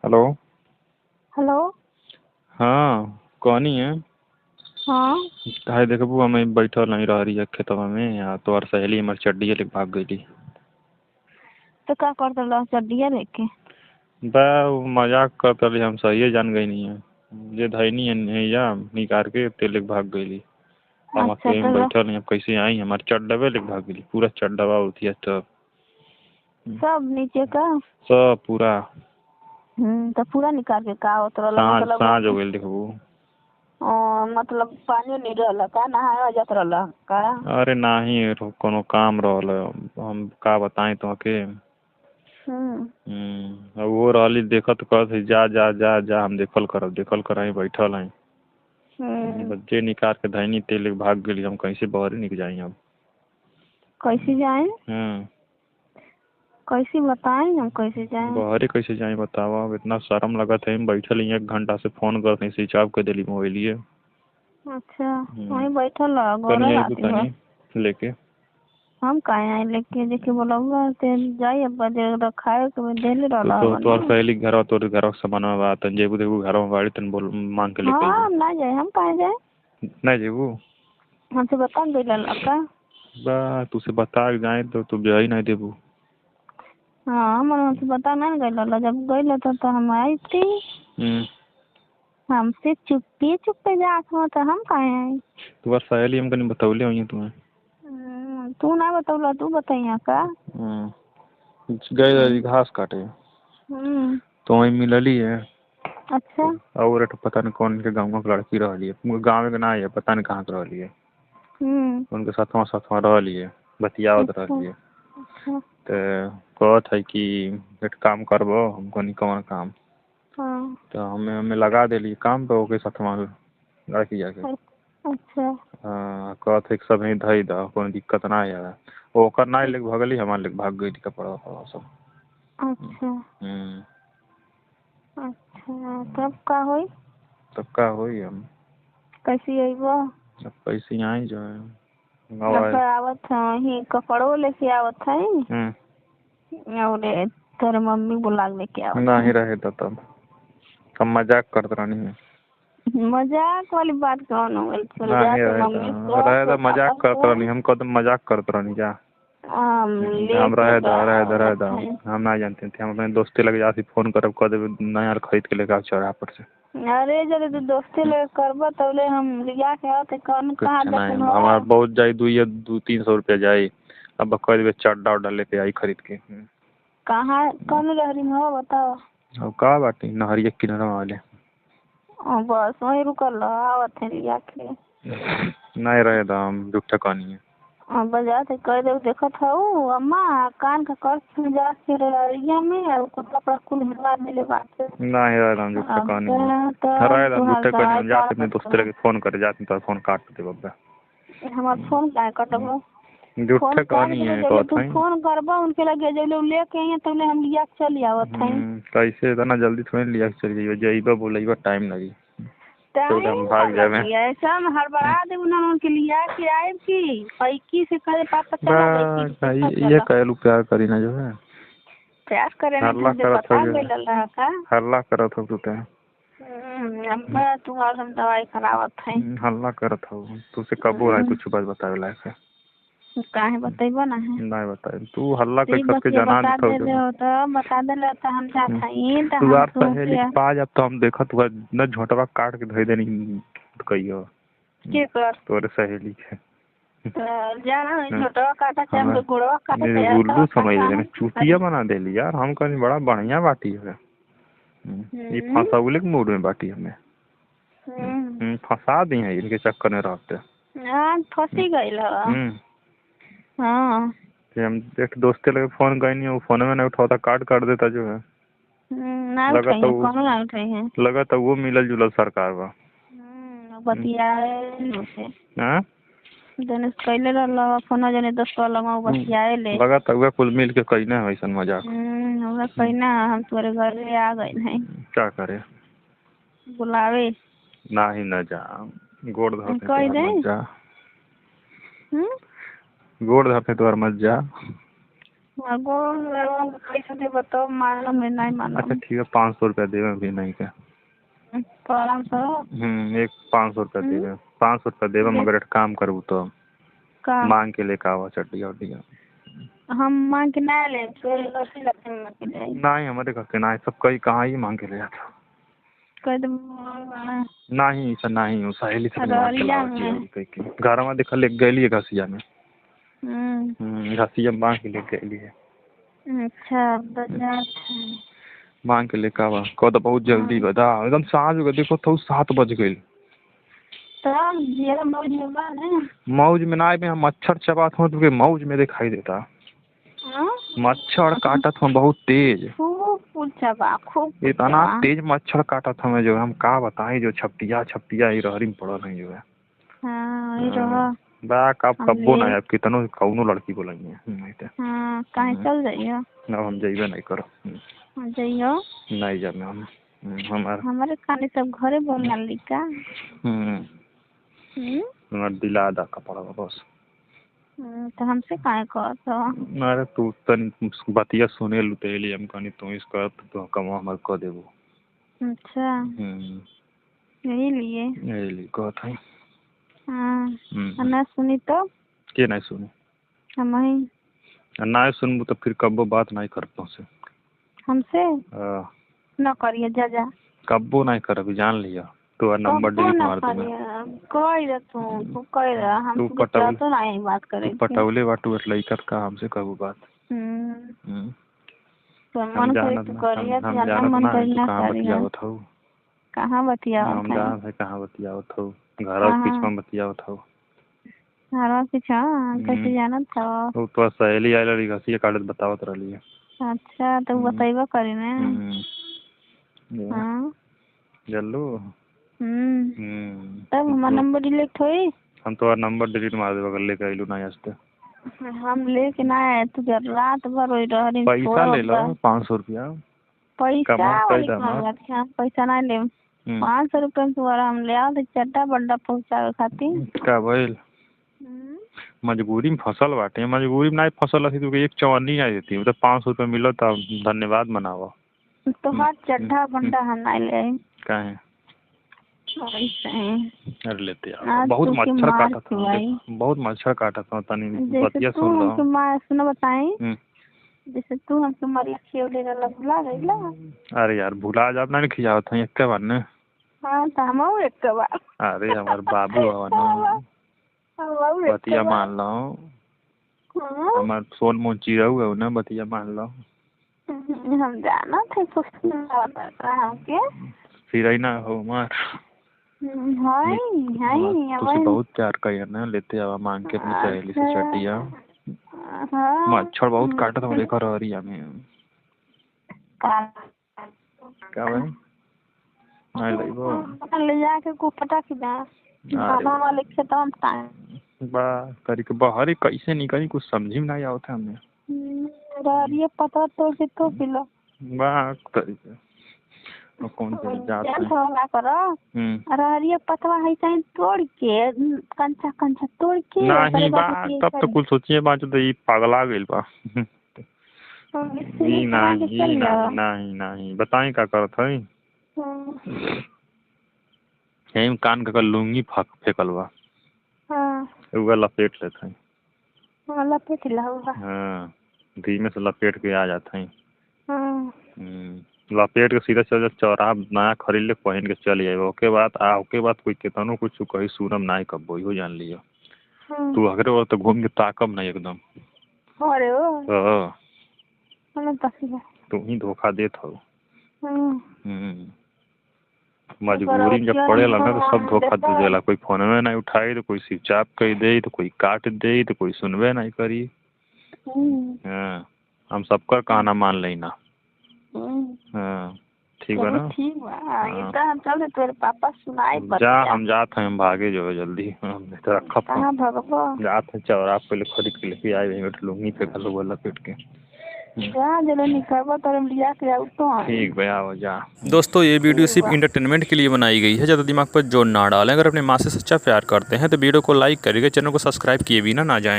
Hello. Hello. हाँ कौन है? हाँ हाय देखबू हमें बैठल नहीं रह रही है खेतवा में आ तो और सहेली हमार चड्डी लेके भाग गई। तो क्या करते लो चड्डिया लेके? बा वो मजाक करते रही, हम सही जान गई नहीं है जे धैनी है नैया निकाल के ते लेके भाग गई। हम अच्छा अकेले में बैठल नहीं, अब कैसे आई? हमारे चड्डवे लेके भाग गई, पूरा चड्डवा उठी सब सब नीचे का। सब पूरा तो पूरा निकाल के का उतरल साँझ मतलब? साँझ हो गई देखबू। मतलब पानी नहीं रहल का, नहाए जात रहल का? अरे नाही कोनो काम रहल, हम का बताएं तुहके। अब वो रहली देखत कहत जा जा जा जा, हम देखल कर बैठल हैं। बच्चे निकाल के धैनी तेल भाग गई, हम कैसे बहरे निकल जाए अब? कैसे जाए? कैसे बताएं हम कैसे जाए? बहरे कैसे जाए बतावा? अब इतना शर्म लगत है, हम बैठल ही 1 घंटा से फोन करते स्विच ऑफ कर दिली मोबाइलिए। अच्छा वहीं बैठल तनी लेके हम काहे आए लेके देखे बोलौगा ते जाई अब जे खाए के देले रहला तो तोर सहेली घर तोर घर सामान बा तन जेबू देखू घर में बाड़ी तन बोल मांग के लेके हाँ ना जाए, हम काहे जाए? नहीं जेबू हमसे बता देला का? बा तुसे बता के जाए तो तू जाई नहीं देबू। हाँ मन हमसे बता नहीं गइल, जब गइल तो हम आई थी। हमसे चुप्पी चुप्पे जात हो तो हम काहे आई? तुम्हार सहेली हमको नहीं बतौले हुई तुम्हें? तू ना बतौला, तू बताइया का? गए घास काटे तो वही मिलली है। अच्छा और पता नहीं कौन के गाँव के लड़की रही है, गाँव के ना है, पता नहीं कहाँ के रही है। उनके साथवा रही है, बतियावत रही है। तो कहत है कि एक काम करबो, हमको नहीं कौन काम। तो हमें लगा दिली काम पे ओके साथवा लड़की जाके। अच्छा कहत है सब ही धई दा, कोनो दिक्कत ना है। ओकर ना लेके भगली, हमारे लेके भाग गई कपड़ा सब। अच्छा अच्छा तब का होई? तब का होई? हम कैसे अइबो? अब कैसे आई जो है आवत है कपड़ो लेके आवत है और तेरे मम्मी बुला लेके आवत नहीं रहे तो तब मजाक करते रहनी है। मजाक वाली बात कौन हो? नहीं रहे तो मजाक करते रहनी, हम कदम मजाक करते रहनी जा। हम रहे दा हम ना जानते थे, हम अपने दोस्ती लगे जाती फोन करब कह देवे नया खरीद के लेकर चौराहा पर से। अरे जब तू दोस्ती ले करबो तबले हम लिया के आते कौन कहां नहीं हमारा बहुत जाई 200-300 रुपया जाई। अब कह देवे चड्डा उड्डा लेके आई खरीद के। कहाँ कौन लहरी में हो बताओ? अब का बाटी नहरिया किनारा वाले बस वही रुकल आवत है लिया के। नहीं रहे दाम झूठा कहानी है। बाजार से कह दे देखत हूँ अम्मा कान का कर जा के रिया में और कपड़ा कुल हिलवा देले बात नहीं रहे दाम झूठा कहानी है। रहे दाम झूठा कहानी हम जाते अपने दोस्त लगे फोन करे जाते तो फोन काट दे बब्बा। हमार फोन काहे कटबो? झूठा कहानी है कहत है। फोन करबो उनके लगे जब लेके आए तबले हम लिया के चली आवत है। कैसे इतना जल्दी थोड़ी लिया के चली जाइए, जइबा बोलइबा टाइम लगी तो हम भाग जावे। ऐसा हड़बड़ा दे उनके लिया के आए की पैकी से करे पापा चला ये कहलू प्यार करी ना जो है प्यार करे ना हल्ला करत हो का हल्ला करत हो तू अम्मा तुम्हारा हम दवाई करावत है। हल्ला करत हो तुसे कबो है कुछ बात बतावे लायक है? काहे बतइबो ना है? नहीं बताई तू हल्ला कई करके जाना बता दे तो बता देले तो हम जात हई त तू यार सहेली के पास जब तो हम देखत हुआ न झोटवा काट के धइ देनी कहियो के कर तोरे सहेली के जाना झोटवा काटा चाहे हम गोड़वा काटा उल्लू समझ लेना चूतिया बना देली यार। हम कहीं बड़ा बढ़िया बाटी है ये फंसाउले के मूड में बाटी हमें फंसा दी है इनके चक्कर में रहते। फंसी गई हाँ हम एक दोस्ते लगे फोन कहीं नहीं, वो फोन में नहीं उठाता काट देता जो है। लगा तो वो मिलल जुलल सरकार बा लगा तो कुल मिल के कहना है ऐसा मजाक कहना हम तुम्हारे घर में आ गए हैं क्या करे बुलावे नहीं न जा गोड़ धरते गोड़ धरते तो मत जा। गोल लगवा के पैसा दे बताओ, मानो मैं नहीं मानो। अच्छा ठीक है, 500 रुपया देवे अभी नहीं का। प्रणाम सर। एक 500 रुपया देवे, 500 रुपया देवे, मगर एक काम करूँ तो का मांग के लेके आवा चटिया उटिया। हम मांग के ना ले, फिर लस्सी लगते हैं मांग के ले। नहीं हमारे घर के ना सब कहीं कहाँ ही मांग के ले जाता। कह दो नहीं ऐसा नहीं हो, सहेली से ररिया में घर में देखा ले गई घसिया में। हम्म। घसिया मांग के ले गई है। अच्छा बाजार मांग के लेके आवा, कह तो बहुत जल्दी बता, एकदम साँझ हो देखो तो 7 बज गई। तब ये मौज में बा ने। मौज में ना में हम मच्छर चबात हूँ तो मौज में दिखाई देता। मच्छर काटत हूँ बहुत तेज, खूब चबा, खूब इतना तेज मच्छर काटत हमें जो हम का बताएं, जो छपटिया छपटिया ही रहरी में पड़ल है जो है। बा कब कब्बो ना, अब कितनो कौनो लड़की बोलेंगे कहीं चल जाइयो। ना हम जाइबे नहीं करो। जाइयो नहीं जाने हम हमारे खाने सब घरे बोलना लिखा। दिला दा कपड़ा बस। तो हमसे काहे कहत हो? अरे तू तन बतिया सुने लुटेली हम कहनी तू इस कर तो कमा हमर क देबो। अच्छा यही लिए कहत है। ना सुनी तो के नहीं सुनी? हम ही ना सुनबू तो फिर कब्बो बात नहीं करतो से हमसे। न करिए जा जा, कब्बो नहीं कर, अभी जान लिया। तो नंबर डिलीट मार दूंगा। कोई रे तू कह रहा हम तू पटौले तो नहीं बात करे। तू पटौले बाटू एट लइकत का हमसे कहू बात। तो मन करे तू करिए, जाना मन करे ना करिए। कहां बतियावत हम जान है कहां बतियावत हो, घर के पीछे में बतियावत हो। घर के पीछे कैसे जानत था? तो तो सहेली आइल रही घसिया काटत बतावत रहली है। अच्छा तो बताइबा करी ने। हां जल्लू। तब हमारा नंबर डिलीट होई। हम तो नंबर डिलीट मार देबो, अगर लेके आइलू ना आस्ते। हम लेके ना आए तू, जब रात भर रोई रहरी। पैसा ले लो 500 रुपया। पैसा ना ले, 500 रुपया तुम्हारा हम ले आओ तो चड्डा बड्डा पहुंचावे खातिर। का भइल? मजबूरी में फसल बाटे, मजबूरी में नहीं फसल थी तो एक चवन्नी आई देती, मतलब 500 रुपया मिलो तो धन्यवाद मनावा। तो हर चड्डा बड्डा हम नहीं ले। काहे? अरे लेते यार, बहुत मच्छर काटा था, बहुत मच्छर काटा था। तनी बतिया सुन लो। सुनो बताएं, जैसे तू हमसे मरिया खियोले वाला भुला गईला। अरे यार भुला जाब ना खियावत है एक बार ने। हां त हम एक बार। अरे हमार बाबू हवा ना, बतिया मान लो। हमार सोन मोची रहू ना, बतिया मान लो। हम जाना थे कुछ के फिर आई ना हो मार। हाय हाय बहुत प्यार करिए ना, लेते आवा मांग के अपनी सहेली से चटिया। मच्छर बहुत काटा था देखा रहरिया में। क्या भाई नहीं लेबो ले जाके को पटा के दा खाना वाले खेता हम टाइम बा करी के बाहर कैसे निकली कुछ समझ में नहीं आवत है हमें। रहरिया पता तो पिलो बा करी के कौन से जात है ना करो। रहरिया पतवा है चाहे तोड़ के कंचा कंचा तोड़ के नहीं बा, तब तो कुछ सोचिए बात तो ये पागला गइल बा। नहीं बताएं क्या करत है। यही कान का लुंगी फेंकल बा, उगा लपेट लेते हैं। लपेट ला हाँ धीमे से लपेट के आ जाते हैं। लपेट के सीधा चल चौराहा नया खरीद ले पहन के चल जाए। ओके बात कोई केतनो कुछ कही सुनम ना कब हो जान लियो। तू अगरे और तो घूम के ताकम नहीं एकदम। अरे ओ तू ही धोखा देत हो। मजबूरी में जब पड़ेला ना तो सब धोखा दे देला। कोई फोन में नहीं उठाई तो कोई स्विच ऑफ कर दे, तो कोई काट दे, तो कोई सुनवे नहीं करी। हाँ हम सबका कहना मान लेना। हाँ ठीक है ना। ठीक है हम चल तेरे पापा सुनाई जा, हम जाते हैं, हम भागे जो है जल्दी। हम रखा फोन जाते हैं चौराहा पे खरीद के लेके आए लुंगी पे कल लपेट के। ठीक भैया हो जा। दोस्तों ये वीडियो सिर्फ इंटरटेनमेंट के लिए बनाई गई है, ज़्यादा दिमाग पर जोर ना डालें। अगर अपने माँ से सच्चा प्यार करते हैं तो वीडियो को लाइक करिएगा, चैनल को सब्सक्राइब किए बिना ना जाएं।